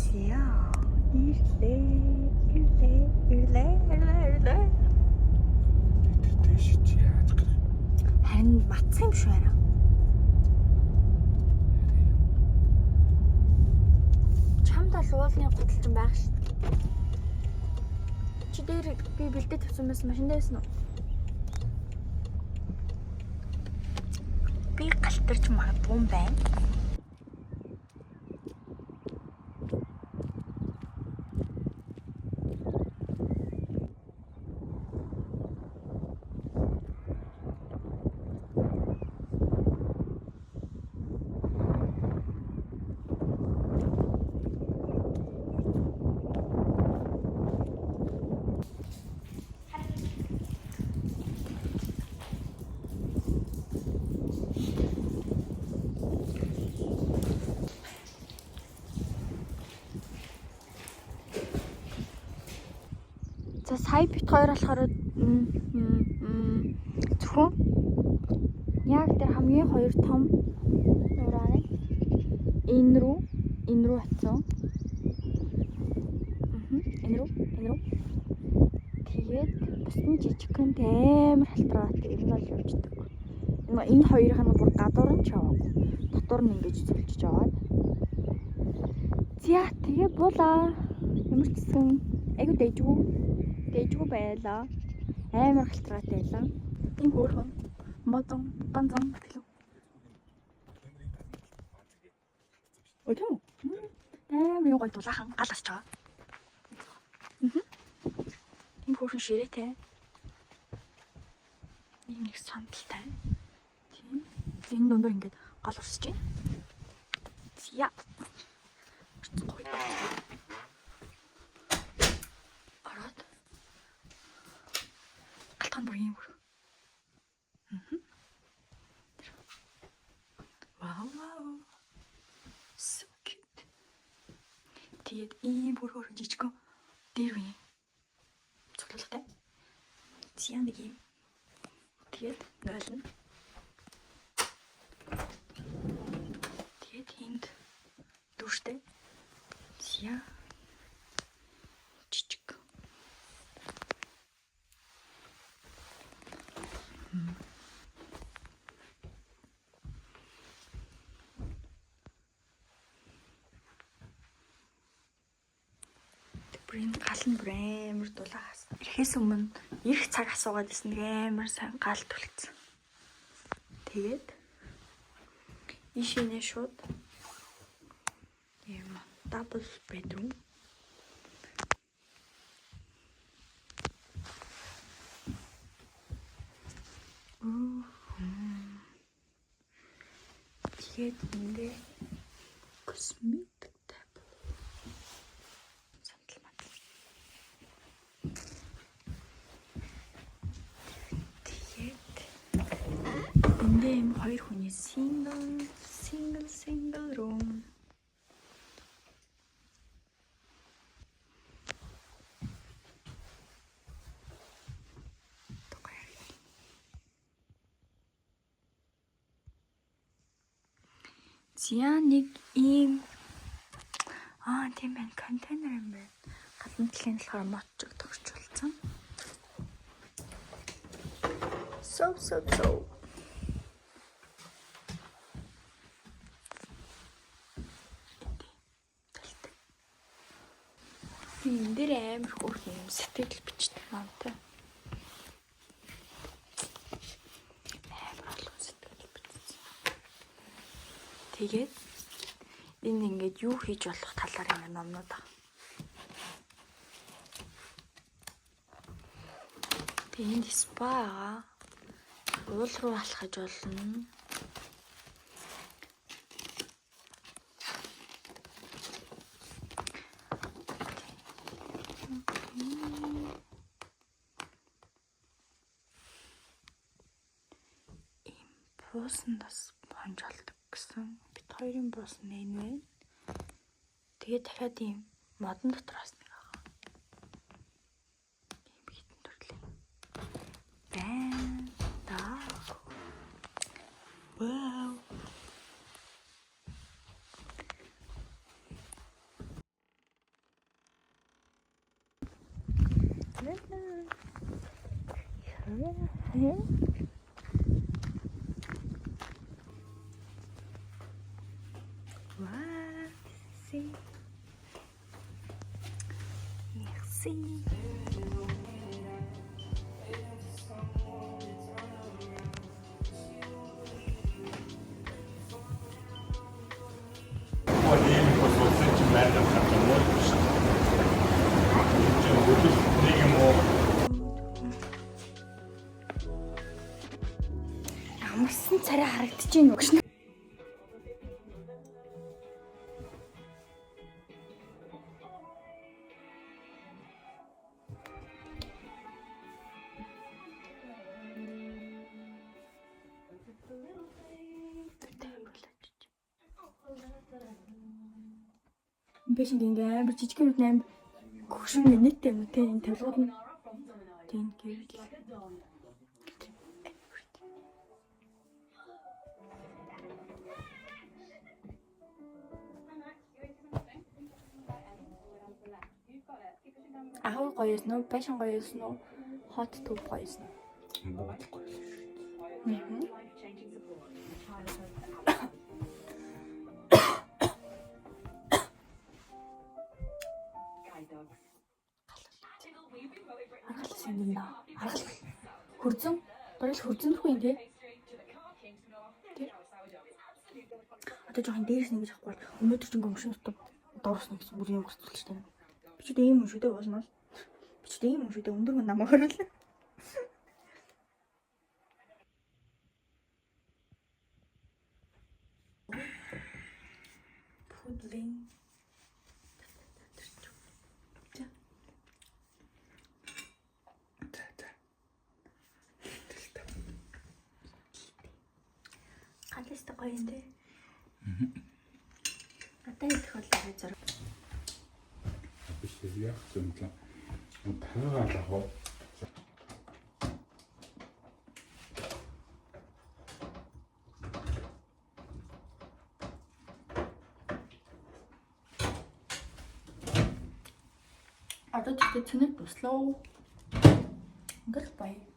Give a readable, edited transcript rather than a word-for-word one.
За ирлээ. Тэтэш чи яаж гарах? Харин батсан юм шүү арай. Чамд л уулны гудалчин байх шүү. Чи дээр би бэлдээ тавьсан байсан машин дээр байсан уу? Би галтарч магадгүй юм байна. За сая бит хоёр болохоор зөвхөн яг тэр хамгийн хоёр том нурааны энэ рүү атсан. Энэ рүү. Тэгээд бусдын жижигхэн амар халтраатай юм бол явждаг. Энэ хоёрын нь бүр гадуур нь ч яваагүй. Дотор нь ингэж зүлжиж аваад. За тэгээ буулаа. Ямар ч гэсэн айгу дэжгүй байлаа. Амар халтраатай байлаа. Тийм хөөрхөн модон банзан гэлөө. Өтөө. Амар юу гой дулаахан гал асч байгаа. Тийм хөөрхөн ширээтэй. Нэг сандалтай. Тийм. Энэ дундор ингээд гал урсаж байна. Зя. Араад. Галтхан бүр юм. Вау. So cute. Тэгээд ийм бүр хөрөн жижигхэн дээр үе. Цоглолтой. Зя нэг юм. Тэгээд нойлно. Тэгээд энд дүүштэй. Зя. Жижиг. Бүрийн гал нь бүр амар дулаагаас. Ирэхээс өмнө ирэх цаг асуугаад байсан амар сайн гал түлхсэн. Тэгээд ишинээ шууд юм double bedroom. Тэгээд энэ cosmetic table. Эндээ юм хоёр хүний single room. Зя нэг ийм тийм байна, контейнер юм байна. Гадна талын болохоор мотчог төгсч болсон. So. Энэ дээр амар хөөрх юм сэтгэл бичдэг маамтай. Амар олон сэтгэл бичсэн. Тэгээд энэ ингээд юу хийж болох талаар юм номнууд аа. Тэгээд энэ спа аа. Уул руу алхаж болно. Буусандас бонжолдог гэсэн. Бид хоёрын буус нь энэ байна. Тэгээд дахиад ийм модон дотроос нэг аа. Ийм хитэн төрлийн. Wow. Merci. Нэг болсон ч байдаг хатан мод. Нэг юм уу? Амарсан царай харагдаж байна уу гэж. Биш ингээ амар жижиг юм аим гүшин нийттэй юм те энэ тавилгууд нь тийм гэвэл ахын гоёс нөө байшин гоёс нөө хот төв гоёс нөө Буудахгүй. аргалсан юм даа. Аргал. Хөрзөн. Барил хөрзөнөргүй юм те. Одоо жоохон дээрс нэг гэж ахгүй. Өнөөдөр ч гомшин утга дуурсан гэсэн бүр юм гэрцүүлж тань. Би ч ийм юм шүү дээ уусмал. Би ч ийм юм шүү дээ өндөр намаа хөрөл. Пудлин. Галистай гоё юм дээ. Одоо идэх бол зураг. Биш яг зөвлөө. Тавигаал авах. Одоо тэгтээ цэнэг туслаа. Ингээл гоё.